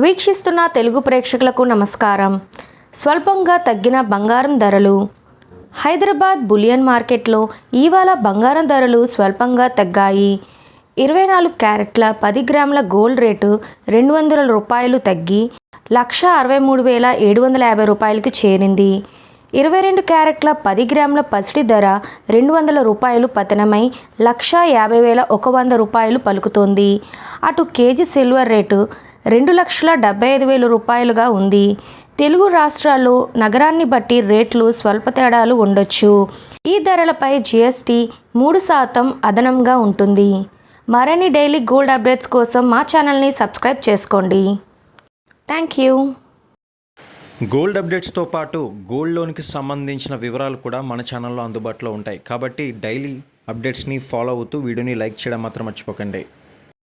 వీక్షిస్తున్న తెలుగు ప్రేక్షకులకు నమస్కారం. స్వల్పంగా తగ్గిన బంగారం ధరలు. హైదరాబాద్ బులియన్ మార్కెట్లో ఇవాళ బంగారం ధరలు స్వల్పంగా తగ్గాయి. 24 క్యారెట్ల 10 గ్రాముల గోల్డ్ రేటు $200 తగ్గి 1,63,750 రూపాయలకు చేరింది. 22 క్యారెట్ల 10 గ్రాముల పసిడి ధర $200 పతనమై 1,50,100 రూపాయలు పలుకుతోంది. అటు కేజీ సిల్వర్ రేటు 2,75,000 రూపాయలుగా ఉంది. తెలుగు రాష్ట్రాల్లో నగరాన్ని బట్టి రేట్లు స్వల్ప తేడాలు ఉండొచ్చు. ఈ ధరలపై GST 3% అదనంగా ఉంటుంది. మరిన్ని డైలీ గోల్డ్ అప్డేట్స్ కోసం మా ఛానల్ని సబ్స్క్రైబ్ చేసుకోండి. Thank you. గోల్డ్ అప్డేట్స్తో పాటు గోల్డ్ లోన్కి సంబంధించిన వివరాలు కూడా మన ఛానల్లో అందుబాటులో ఉంటాయి. కాబట్టి డైలీ అప్డేట్స్ని ఫాలో అవుతూ వీడియోని లైక్ చేయడం మాత్రం మర్చిపోకండి.